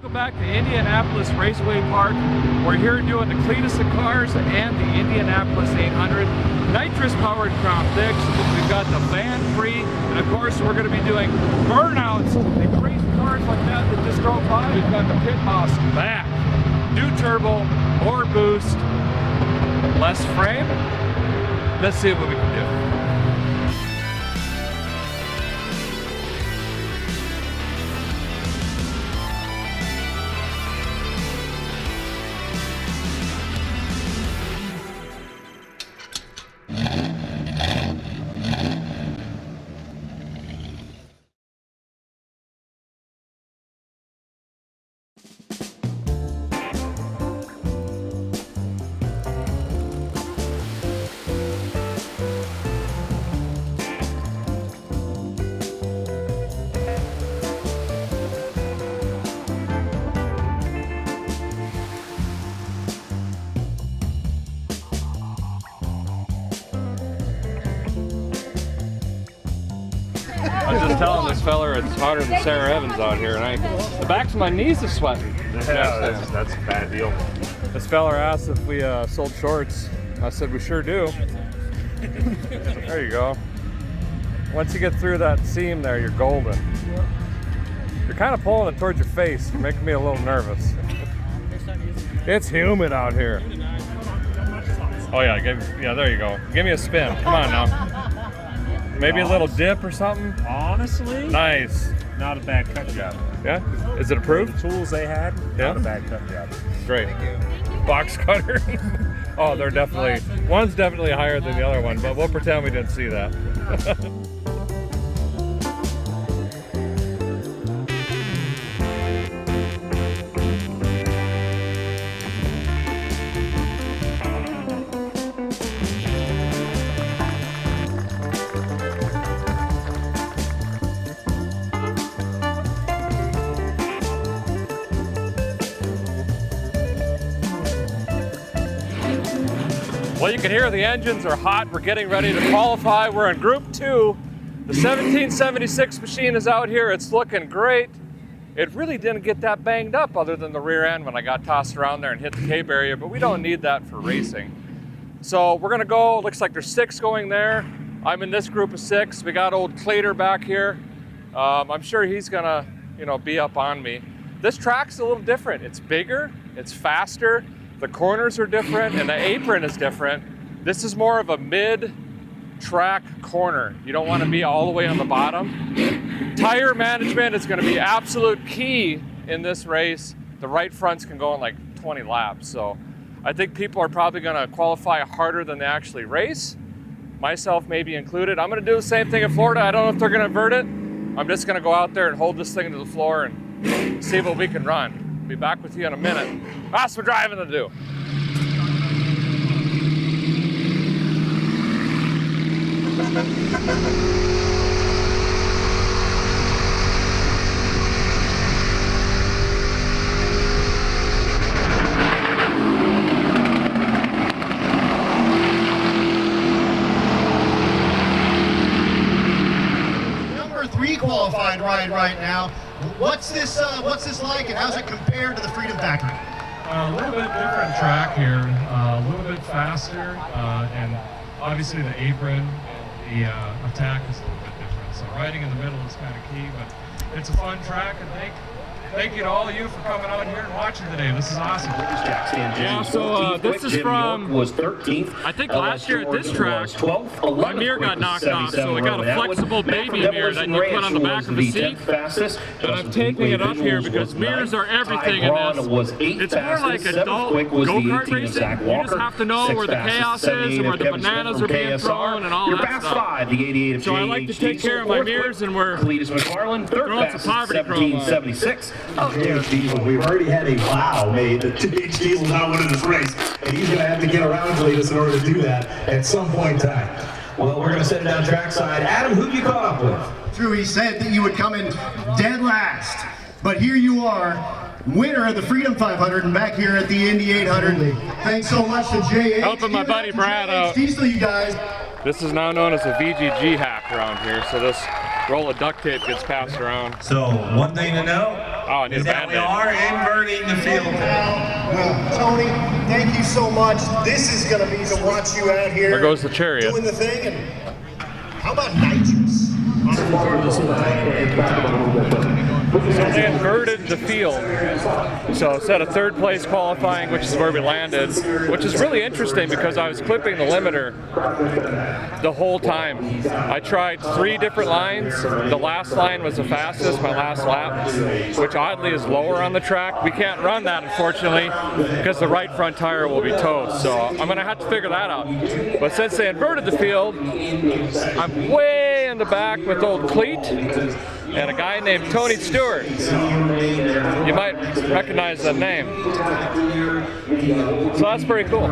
Welcome back to Indianapolis Raceway Park. We're here doing the Cleetus and Cars and the Indianapolis 800 nitrous powered Crown Vics. We've got the van free, and of course we're going to be doing burnouts and race cars like that that just drove by. We've got the pit boss back. New turbo, more boost, less frame. Let's see what we can do. I was just telling this fella it's hotter than Sarah Evans out here, and the backs of my knees are sweating. Yeah, that's a bad deal. This fella asked if we sold shorts. I said we sure do. There you go. Once you get through that seam there, you're golden. You're kind of pulling it towards your face. You're making me a little nervous. It's humid out here. Oh yeah, yeah, there you go. Give me a spin. Come on now. Maybe a little dip or something? Honestly? Nice. Not a bad cut job. Yeah? Is it approved? The tools they had, yeah? Not a bad cut job. Great. Box cutter? Oh, they're definitely, one's definitely higher than the other one, but we'll pretend we didn't see that. Well, you can hear the engines are hot. We're getting ready to qualify. We're in Group 2. The 1776 machine is out here. It's looking great. It really didn't get that banged up other than the rear end when I got tossed around there and hit the K-barrier, but we don't need that for racing. So we're gonna go, looks like there's 6 going there. I'm in this group of 6. We got old Cleetus back here. I'm sure he's gonna, be up on me. This track's a little different. It's bigger, it's faster. The corners are different and the apron is different. This is more of a mid-track corner. You don't want to be all the way on the bottom. Tire management is going to be absolute key in this race. The right fronts can go in like 20 laps. So I think people are probably going to qualify harder than they actually race. Myself maybe included. I'm going to do the same thing in Florida. I don't know if they're going to invert it. I'm just going to go out there and hold this thing to the floor and see what we can run. Be back with you in a minute. Lots of driving to do. Number 3 qualified ride right now. What's this like, and how's it compared to the Freedom Factory? A little bit different track here, a little bit faster, and obviously the apron and the attack is a little bit different. So riding in the middle is kind of key, but it's a fun track, and thank you to all of you for coming out here and watching today. This is awesome. Yeah, so this is from, was 13th. I think last year at this track, my mirror got knocked off, so we got a flexible baby mirror that you put on the back of the seat. And I'm taking it up here because mirrors are everything in this. It's more like adult go-kart racing. You just have to know where the chaos is and where the bananas are being thrown and all that stuff. So I like to take care of my mirrors, and we're throwing some poverty chrome on. Oh, yeah, Diesel. We've already had a vow made that H. Diesel's not winning this race, and he's going to have to get around Cleetus in order to do that at some point in time. Well, we're going to set it down trackside. Adam, who you caught up with? True, he said that you would come in dead last, but here you are, winner of the Freedom 500 and back here at the Indy 800. Thanks so much to J.H. Helping my buddy Brad out. Diesel, you guys. This is now known as a VGG hack around here, so this roll of duct tape gets passed around. So, one thing to know, Oh, I need is a that we Band-Aid. are inverting the field. Well, Tony, thank you so much. This is going to be to watch you out here. There goes the chariot. Doing the thing. And how about nitrous? So they inverted the field. So instead of third place qualifying, which is where we landed, which is really interesting because I was clipping the limiter the whole time. I tried 3 different lines. The last line was the fastest, my last lap, which oddly is lower on the track. We can't run that, unfortunately, because the right front tire will be toast. So I'm going to have to figure that out. But since they inverted the field, I'm way in the back with old Cleet and a guy named Tony Stewart. You might recognize that name. So that's pretty cool.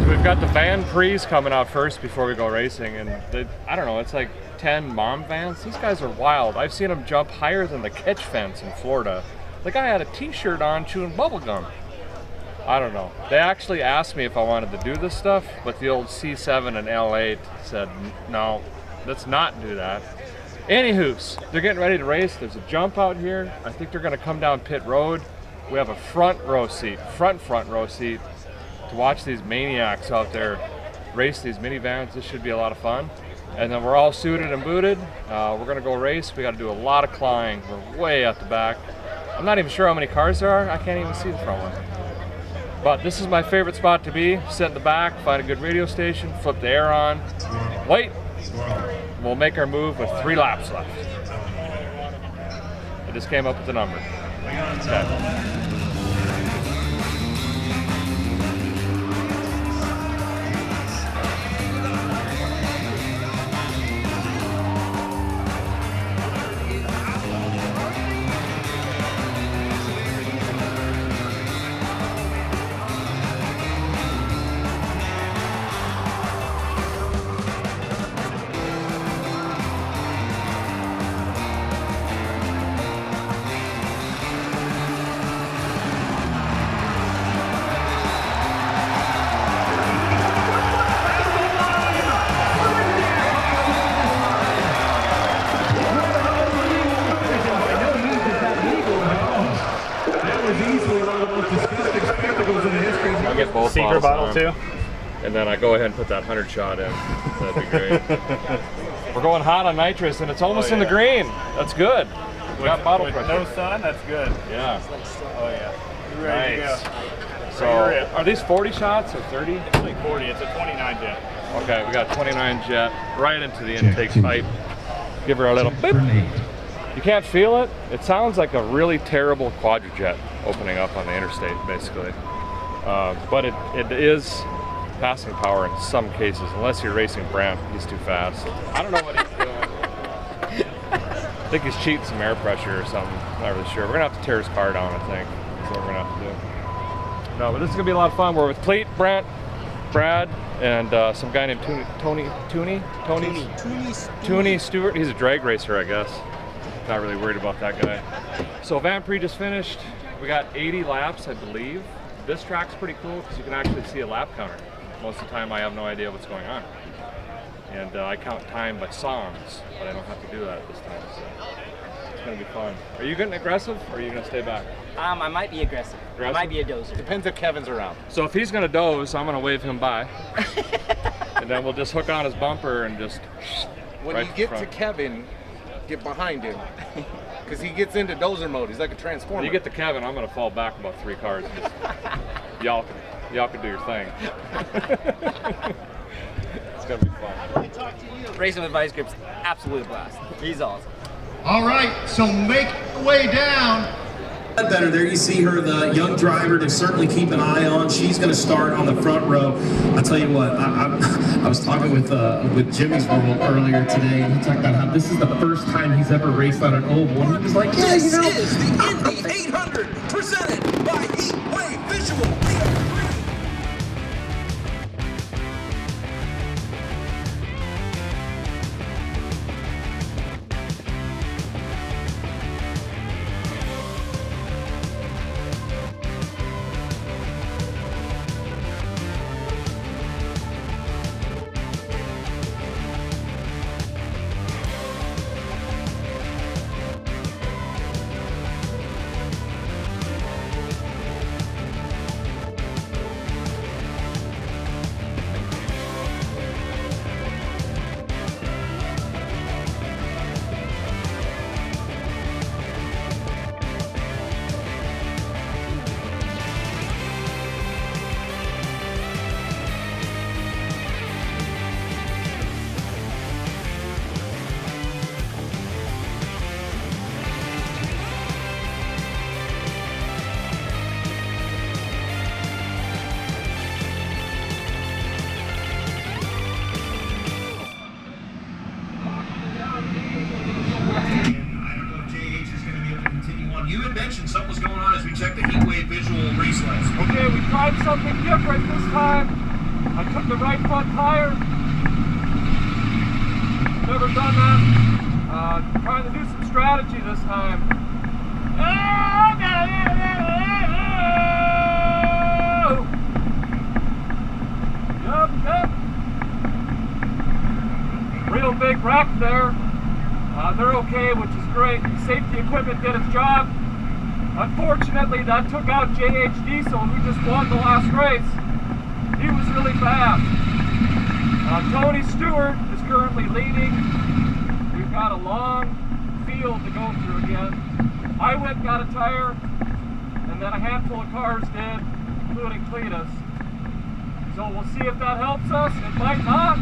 We've got the van prees coming out first before we go racing, and I don't know, it's like 10 mom vans. These guys are wild. I've seen them jump higher than the catch fence in Florida. The guy had a t-shirt on chewing bubble gum. I don't know. They actually asked me if I wanted to do this stuff, but the old C7 and L8 said, no, let's not do that. Anywho's, they're getting ready to race. There's a jump out here. I think they're going to come down pit road. We have a front row seat to watch these maniacs out there race these minivans. This should be a lot of fun. And then we're all suited and booted. We're going to go race. We got to do a lot of clawing. We're way at the back. I'm not even sure how many cars there are. I can't even see the front one. But this is my favorite spot to be. Sit in the back, find a good radio station, flip the air on, wait. We'll make our move with 3 laps left. I just came up with the number. Okay. I'll get both Secret bottle on. too? And then I go ahead and put that 100 shot in. That'd be great. We're going hot on nitrous and it's almost in the green. That's good. We got bottle with pressure. no sun, that's good. Yeah. Oh yeah. You're ready Nice. to go. So are these 40 shots or 30? It's like 40, it's a 29 jet. Okay, we got 29 jet right into the intake pipe. Give her a little boop. You can't feel it. It sounds like a really terrible quadrijet opening up on the interstate, basically. But it is passing power in some cases, unless you're racing Brandt. He's too fast. I don't know what he's doing. I think he's cheating some air pressure or something. Not really sure. We're gonna have to tear his car down, I think. That's what we're gonna have to do. No, but this is gonna be a lot of fun. We're with Cleet, Brandt, Brad, and some guy named Tony Stewart. He's a drag racer, I guess. Not really worried about that guy. So Van Prix just finished. We got 80 laps, I believe. This track's pretty cool because you can actually see a lap counter. Most of the time I have no idea what's going on. And I count time by songs, but I don't have to do that this time, so it's gonna be fun. Are you getting aggressive or are you gonna stay back? I might be aggressive. I might be a dozer. Depends if Kevin's around. So if he's gonna doze, I'm gonna wave him by. And then we'll just hook on his bumper and just When right you get to front. Kevin, get behind him. Because he gets into dozer mode. He's like a transformer. When you get to Kevin, I'm gonna fall back about 3 cars. And just, y'all can do your thing. It's gonna be fun. Racing with Vice Grip's absolute blast. He's awesome. All right, so make your way down. Better there, you see her, the young driver to certainly keep an eye on. She's going to start on the front row. I'll tell you what, I was talking with Jimmy's World earlier today, and he talked about how this is the first time he's ever raced on an oval. He was like, yeah, you know. This is the Indy 800 presented by Heatwave Visual. going on as we check the heat wave visual race list. Okay, we tried something different this time. I took the right front tire. Never done that. Trying to do some strategy this time. Yep. Real big wreck there. They're okay, which is great. The safety equipment did its job. Unfortunately, that took out JH Diesel, and we just won the last race. He was really fast. Tony Stewart is currently leading. We've got a long field to go through again. I went and got a tire, and then a handful of cars did, including Cleetus. So we'll see if that helps us. It might not,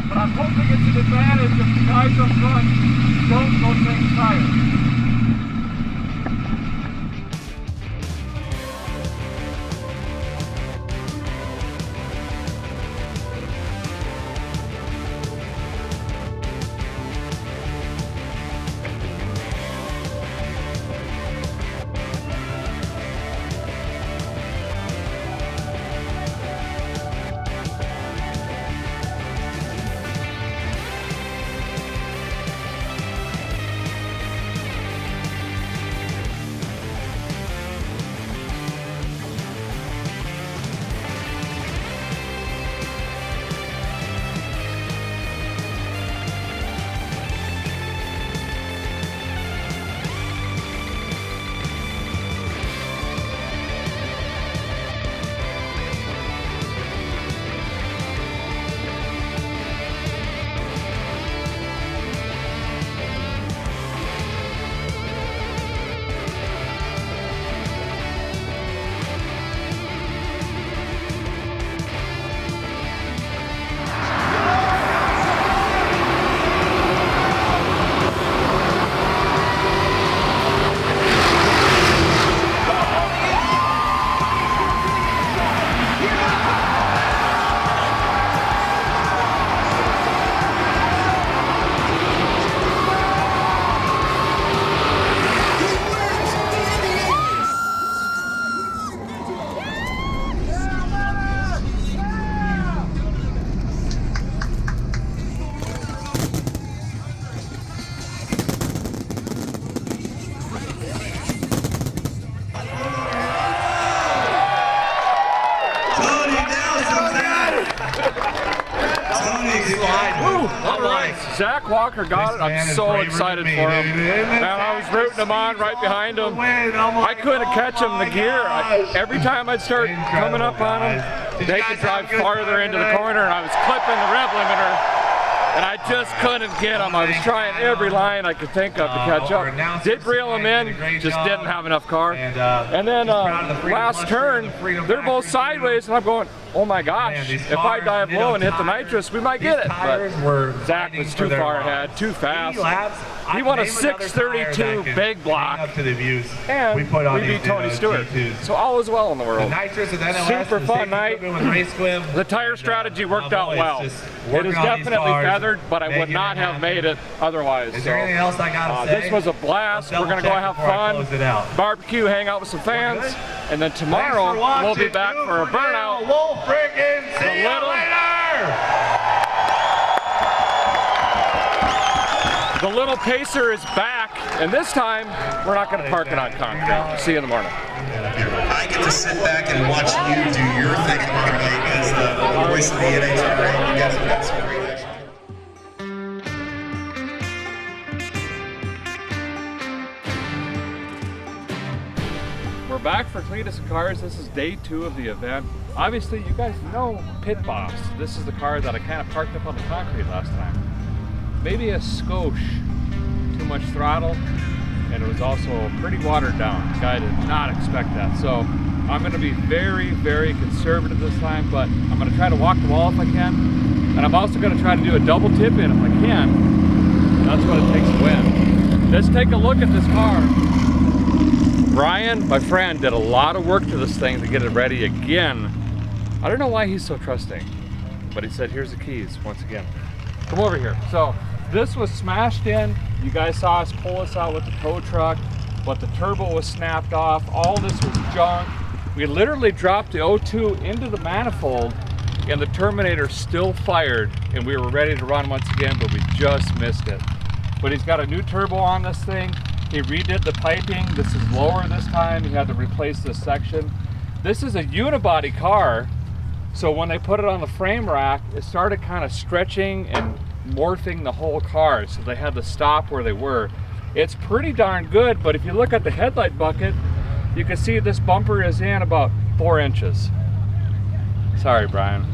but I'm hoping it's an advantage if the guys up front don't go change tires. Zach Walker got it. I'm so excited for him. And I was rooting him on right behind him. I couldn't catch him in the gear. Every time I'd start coming up on him, they could drive farther into the corner, and I was clipping the rev limiter, and I just couldn't get him. I was trying every line I could think of to catch up. Did reel him in, just didn't have enough car. And then last turn, they're both sideways, and I'm going, oh my gosh, if I dive low and hit the nitrous, we might get it. But Zach was too far ahead, too fast. He won a 6:32 big block, and we beat Tony Stewart. So all is well in the world. Super fun night. The tire strategy worked out well. It is definitely feathered, but I would not have made it otherwise. Is there anything else I gotta say? This was a blast. We're gonna go have fun, barbecue, hang out with some fans, and then tomorrow we'll be back for a burnout. We'll friggin' see you later! The little pacer is back, and this time we're not going to park it on concrete. See you in the morning. I get to sit back and watch you do your thing as the voice of the NHRA. You guys have got some great action. We're back for Cleetus and Cars. This is day 2 of the event. Obviously, you guys know Pit Boss. This is the car that I kind of parked up on the concrete last time. Maybe a skosh too much throttle, and it was also pretty watered down. The guy did not expect that. So I'm going to be very, very conservative this time, but I'm going to try to walk the wall if I can. And I'm also going to try to do a double tip in if I can. That's what it takes to win. Let's take a look at this car. Brian, my friend, did a lot of work to this thing to get it ready again. I don't know why he's so trusting, but he said, here's the keys once again. Come over here. So this was smashed in. You guys saw us pull this out with the tow truck. but the turbo was snapped off. All this was junk. We literally dropped the O2 into the manifold and the Terminator still fired, and we were ready to run once again, but we just missed it. But he's got a new turbo on this thing. He redid the piping. This is lower this time. He had to replace this section. This is a unibody car, so when they put it on the frame rack, it started kind of stretching and morphing the whole car, so they had to stop where they were. It's pretty darn good, but if you look at the headlight bucket, you can see this bumper is in about 4 inches. Sorry, Brian.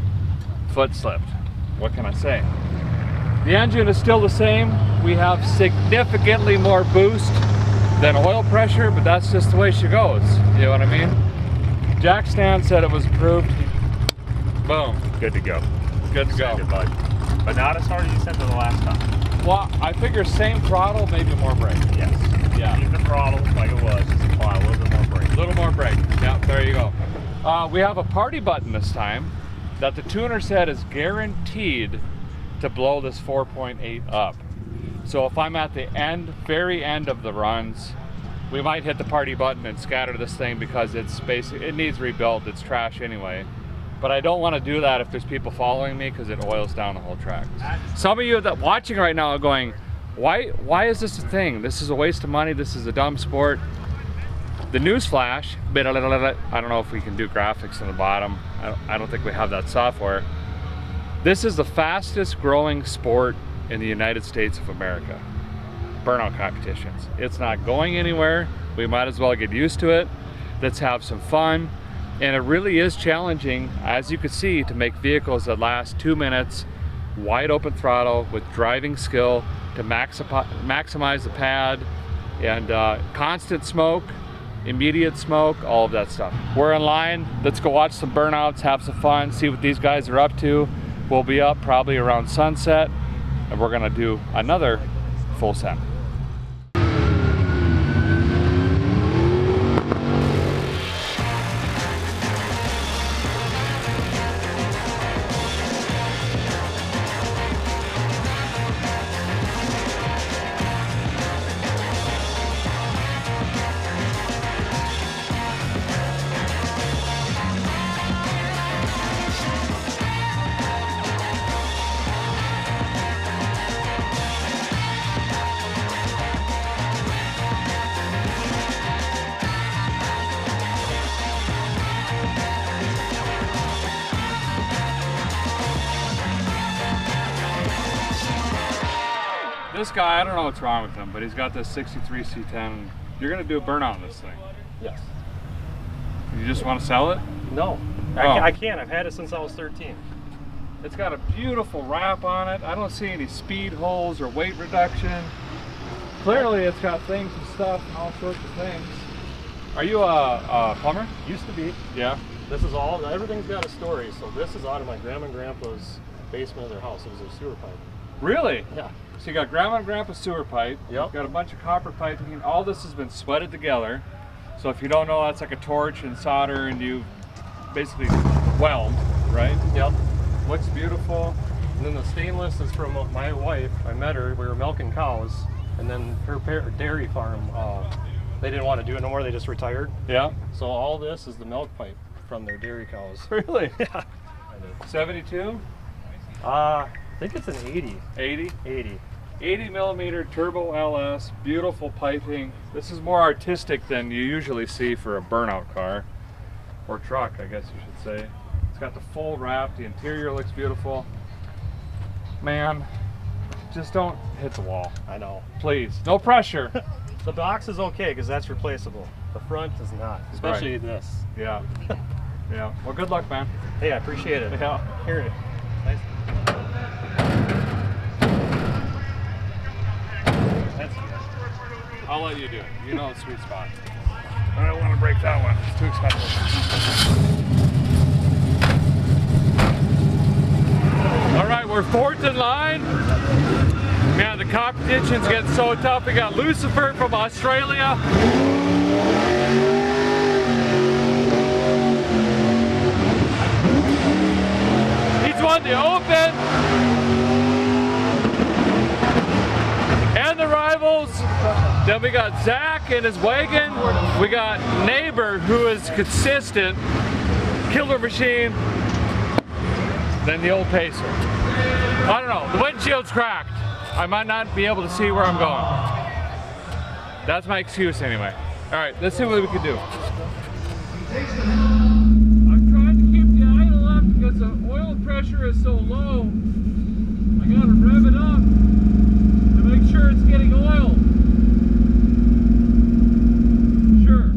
Foot slipped. What can I say? The engine is still the same. We have significantly more boost than oil pressure, but that's just the way she goes. You know what I mean? Jack Stan said it was approved. Boom. Good to go. Good to go. Good, bud. But not as hard as you sent to the last time. Well, I figure same throttle, maybe more brake. Yes. Yeah. Keep the throttle like it was. Just apply a little bit more brake. A little more brake. Yeah, there you go. We have a party button this time that the tuner said is guaranteed to blow this 4.8 up. So if I'm at the end, very end of the runs, we might hit the party button and scatter this thing because it's it needs rebuilt. It's trash anyway. But I don't want to do that if there's people following me because it oils down the whole track. Some of you that watching right now are going, why is this a thing? This is a waste of money. This is a dumb sport. The news flash, I don't know if we can do graphics on the bottom. I don't think we have that software. This is the fastest growing sport in the United States of America. Burnout competitions. It's not going anywhere. We might as well get used to it. Let's have some fun. And it really is challenging, as you can see, to make vehicles that last 2 minutes, wide open throttle with driving skill to maximize the pad and constant smoke, immediate smoke, all of that stuff. We're in line. Let's go watch some burnouts, have some fun, see what these guys are up to. We'll be up probably around sunset, and we're gonna do another full set. This guy, I don't know what's wrong with him, but he's got this 63 C10. You're gonna do a burnout on this thing. Yes. You just want to sell it? No. I can't. I've had it since I was 13. It's got a beautiful wrap on it. I don't see any speed holes or weight reduction. Clearly it's got things and stuff and all sorts of things. Are you a plumber? Used to be. Yeah. This is all, everything's got a story. So this is out of my grandma and grandpa's basement of their house. It was a sewer pipe. Really? Yeah. So you got grandma and grandpa's sewer pipe. Yep. Got a bunch of copper piping. All this has been sweated together. So if you don't know, that's like a torch and solder, and you basically weld, right? Yep. Looks beautiful. And then the stainless is from my wife. I met her. We were milking cows, and then her dairy farm. They didn't want to do it no more. They just retired. Yeah. So all this is the milk pipe from their dairy cows. Really? Yeah. 72? I think it's an 80. 80? 80. 80 millimeter turbo LS, beautiful piping. This is more artistic than you usually see for a burnout car, or truck, I guess you should say. It's got the full wrap, the interior looks beautiful. Man, just don't hit the wall. I know. Please, no pressure. The box is okay because that's replaceable. The front is not, especially Right. this. Yeah. Yeah. Well, good luck, man. Hey, I appreciate it. Yeah. Hearing it. Nice. That's good. I'll let you do it. You know the sweet spot. I don't want to break that one. It's too expensive. All right, we're fourth in line. Man, the competition's getting so tough. We got Lucifer from Australia. He's won the Open and the Rivals. Then we got Zach truck and his wagon. We got neighbor who is consistent, killer machine, then the old Pacer. I don't know, the windshield's cracked. I might not be able to see where I'm going. That's my excuse anyway. All right, let's see what we can do. I'm trying to keep the idle up because the oil pressure is so low. I gotta rev it up to make sure it's getting oil. Sure.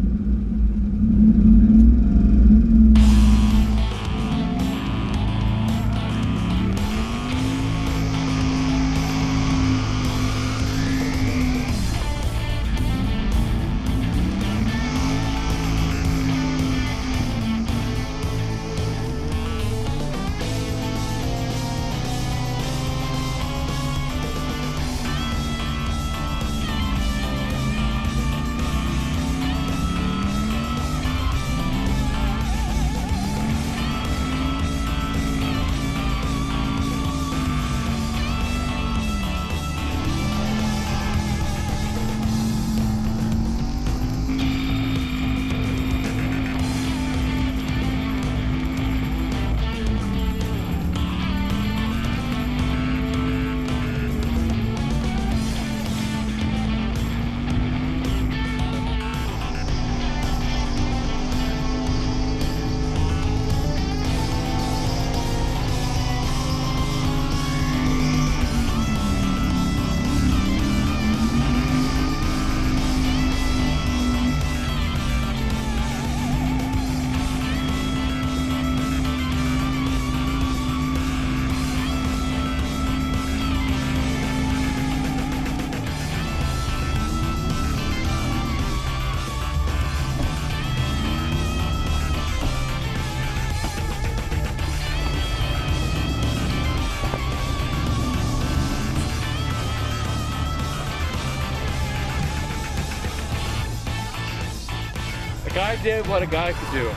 The guy did what a guy could do.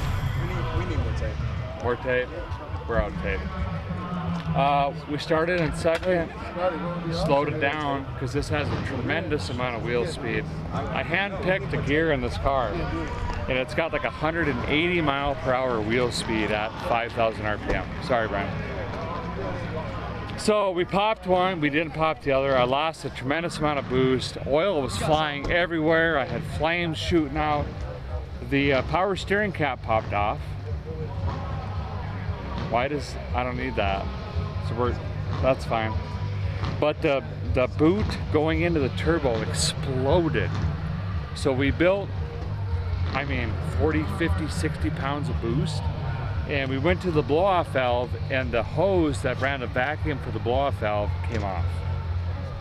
We need more tape. More tape? We're out of tape. We started in second, slowed it down because this has a tremendous amount of wheel speed. I hand-picked the gear in this car, and it's got like 180 mile per hour wheel speed at 5,000 RPM. Sorry, Brian. So we popped one, we didn't pop the other. I lost a tremendous amount of boost. Oil was flying everywhere. I had flames shooting out. The power steering cap popped off. I don't need that. So that's fine. But the boot going into the turbo exploded. So we built, 40, 50, 60 pounds of boost. And we went to the blow-off valve, and the hose that ran the vacuum for the blow-off valve came off.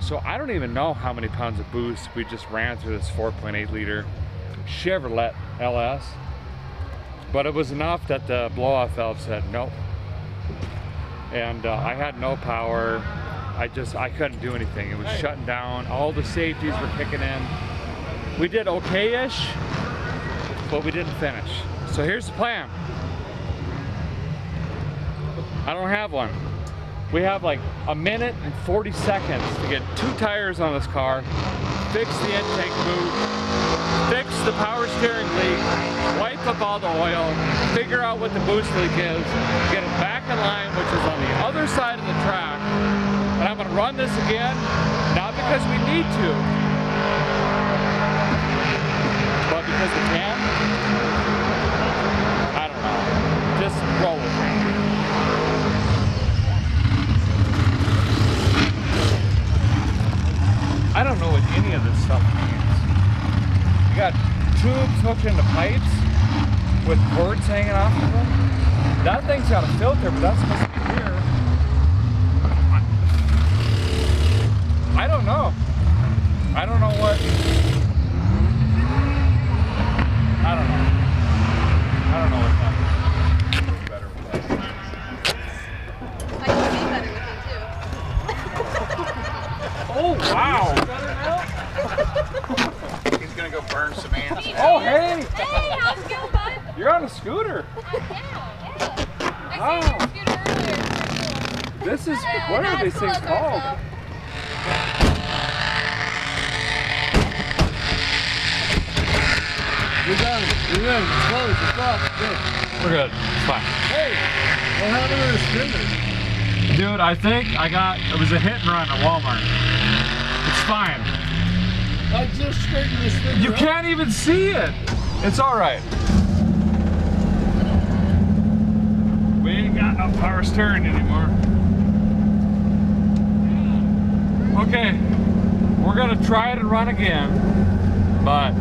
So I don't even know how many pounds of boost we just ran through this 4.8 liter Chevrolet LS. But it was enough that the blow-off valve said nope. And I had no power. I couldn't do anything. It was shutting down. All the safeties were kicking in. We did okay-ish, but we didn't finish. So here's the plan. I don't have one. We have like a minute and 40 seconds to get 2 tires on this car, fix the intake boot, fix the power steering leak, wipe up all the oil, figure out what the boost leak is, get it back in line, which is on the other side of the track. And I'm gonna run this again, not because we need to, but because we can. I don't know, just roll with me. I don't know what any of this stuff means. You got tubes hooked into pipes with cords hanging off of them. That thing's got a filter, but that's supposed to be here. I don't know. I don't know what. I don't know. I don't know what's happening. Better with that. I can see better with it too. Oh, wow. He's gonna go burn some ants. Oh, hey. Hey, how's it going, bud? You're on a scooter. I seen your scooter earlier. This is, what are these things called? We're done. We're in. It's closed. It's off. It's good. We're good. It's fine. Hey, what happened to the spinner? Dude, I think it was a hit and run at Walmart. It's fine. I just straightened this thing. You can't even see it. It's all right. We ain't got no power steering anymore. Okay, we're gonna try it and run again, but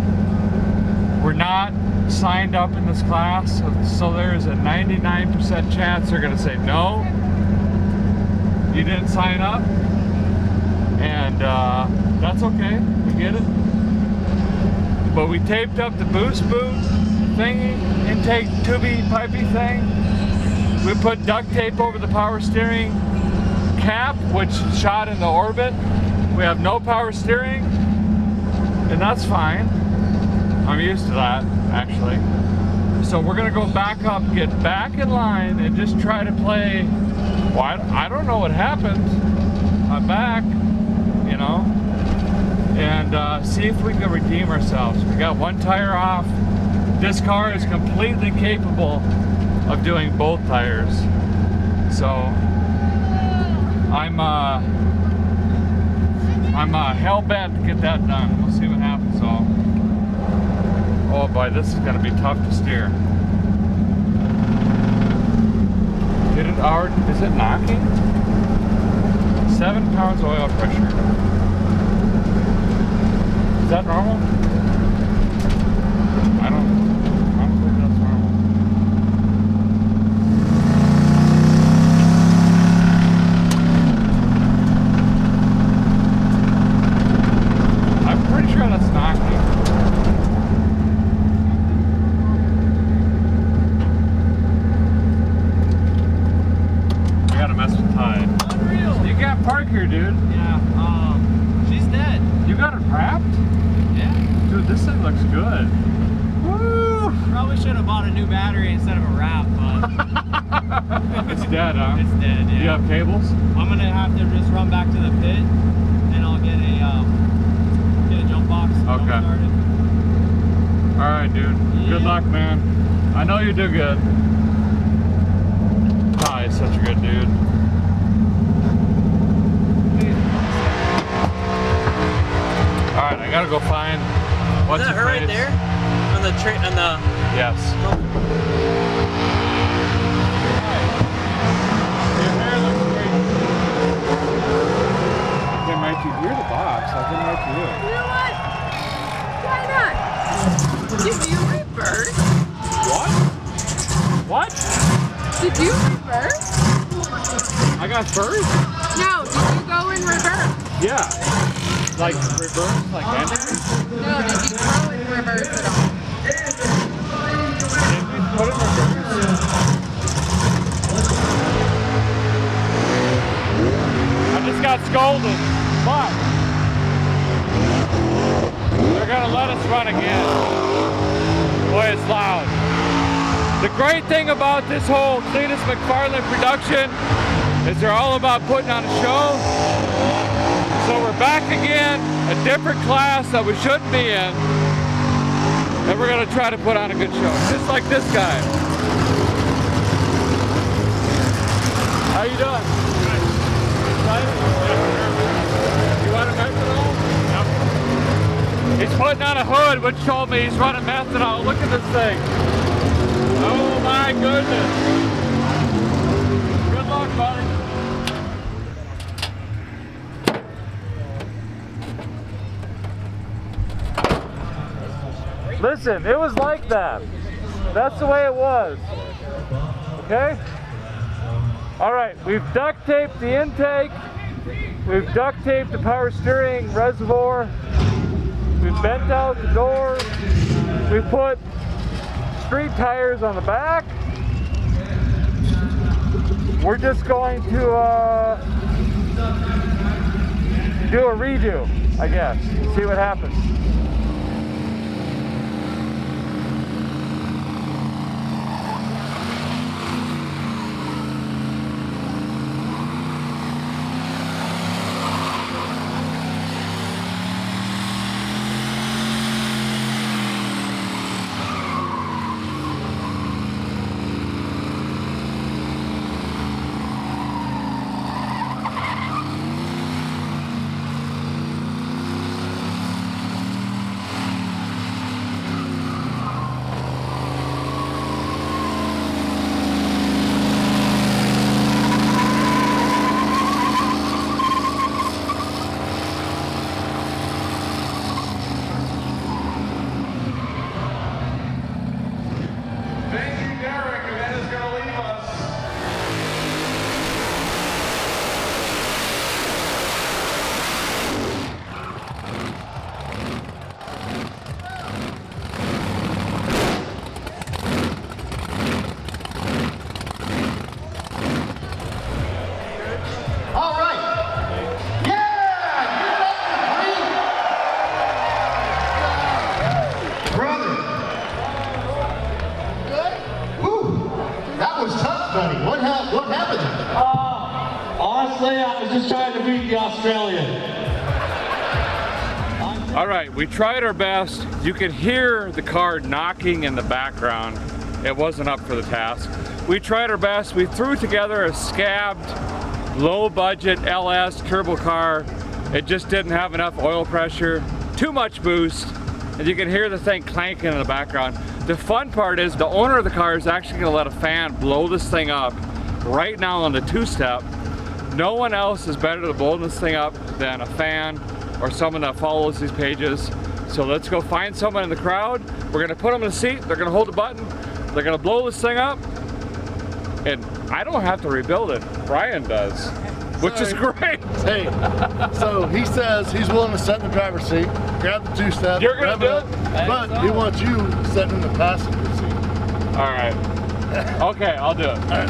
we're not signed up in this class, so there's a 99% chance they're gonna say no. You didn't sign up, and that's okay. We get it. But we taped up the boost boot thingy, intake tubey pipey thing. We put duct tape over the power steering cap, which shot in the orbit. We have no power steering, and that's fine. I'm used to that, actually. So we're gonna go back up, get back in line, and just try to play. Well, I don't know what happened. I'm back, you know, and see if we can redeem ourselves. We got one tire off. This car is completely capable of doing both tires. So I'm hell bent to get that done. We'll see what happens. So, oh boy, this is gonna be tough to steer. Is it knocking? 7 pounds oil pressure. Is that normal? I don't think that's normal. I'm pretty sure that's knocking. You can't park here, dude. Yeah, she's dead. You got it wrapped? Yeah. Dude, this thing looks good. Woo! Probably should have bought a new battery instead of a wrap, but... It's dead, huh? It's dead, yeah. You have cables? I'm gonna have to just run back to the pit, and I'll get a jump box. Okay. Alright, dude. Yeah. Good luck, man. I know you do good. Ty is such a good dude. Alright, I gotta go find what's Is that her right there? On the Yes. Oh. Your hair looks great. I came right to you. You're the boss. I came right to you. You know what? Why not? Did you reverse? What? What? Did you reverse? I got first? No, did you go in reverse? Yeah. Like reverse, like entry? No, did you go in reverse at all? Did we put it in reverse? I just got scolded, but they're gonna let us run again. Boy, it's loud. The great thing about this whole Cleetus McFarland production is they're all about putting on a show. So we're back again, a different class that we shouldn't be in, and we're gonna try to put on a good show, just like this guy. How you doing? Good. Excited? You want a methanol? Yep. He's putting on a hood, which told me he's running methanol. Look at this thing. Oh my goodness. Good luck, buddy. Listen, it was like that. That's the way it was. Okay? All right, we've duct taped the intake. We've duct taped the power steering reservoir. We've bent out the doors. We put street tires on the back. We're just going to do a redo, I guess. See what happens. buddy? What happened? Honestly, I was just trying to beat the Australian. All right, we tried our best. You could hear the car knocking in the background. It wasn't up for the task. We tried our best. We threw together a scabbed, low-budget LS turbo car. It just didn't have enough oil pressure, too much boost, and you can hear the thing clanking in the background. The fun part is the owner of the car is actually gonna let a fan blow this thing up right now on the two-step. No one else is better to blow this thing up than a fan or someone that follows these pages. So let's go find someone in the crowd. We're gonna put them in a seat, they're gonna hold the button, they're gonna blow this thing up, and I don't have to rebuild it, Brian does, which is great. Hey, so he says he's willing to sit in the driver's seat, grab the two-step, You're gonna do it? But he wants you sitting in the passenger seat. All right. Okay, I'll do it. All right.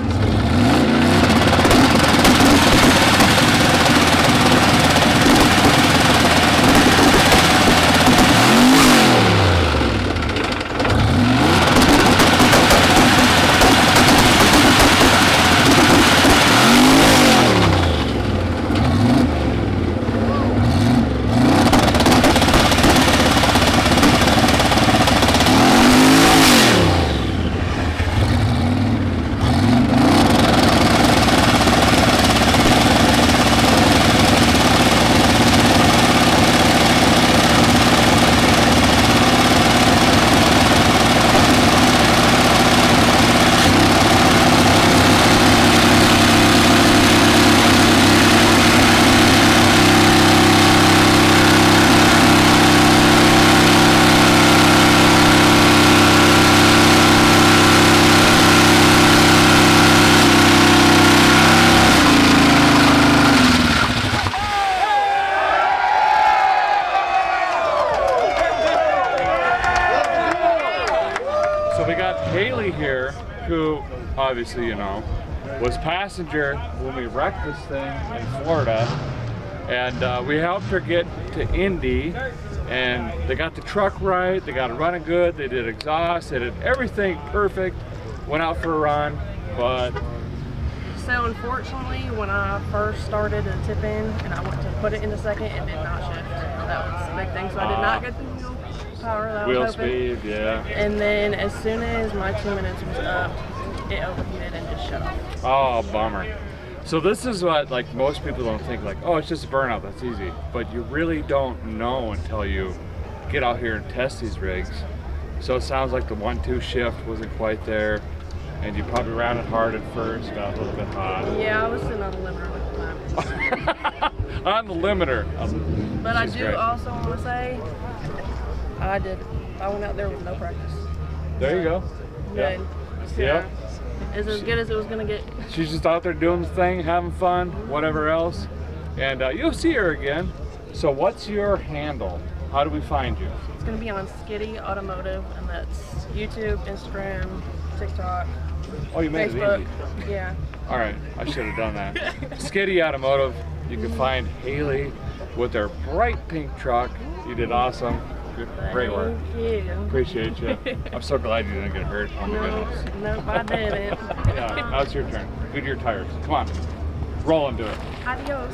Who, obviously, you know, was passenger when we wrecked this thing in Florida, and we helped her get to Indy, and they got the truck right, they got it running good, they did exhaust, they did everything perfect, went out for a run, but... So unfortunately, when I first started to tip in and I went to put it in the second, it did not shift. That was the big thing, so I did not get the wheel power that I was wheel hoping. speed, yeah. And then as soon as my 2 minutes was up, it overheated and just shut off. Oh, bummer. So this is what, like, most people don't think, like, oh, it's just a burnout, that's easy. But you really don't know until you get out here and test these rigs. So it sounds like the 1-2 shift wasn't quite there, and you probably ran it hard at first, got a little bit hot. Yeah, I was sitting on the limiter at the time. On the limiter. But I do also want to say, I went out there with no practice. There you go. Good. Yeah. It's as good as it was going to get. She's just out there doing the thing, having fun, whatever else. And you'll see her again. So what's your handle? How do we find you? It's going to be on Skitty Automotive, and that's YouTube, Instagram, TikTok, Oh, you made Facebook. it easy. Yeah. All right, I should have done that. Skitty Automotive. You can find Haley with her bright pink truck. You did awesome. Great work. Thank you. Appreciate you. I'm so glad you didn't get hurt. Oh my goodness. Nope, I didn't. Yeah, now it's your turn. Good to your tires. Come on. Roll into it. Adios.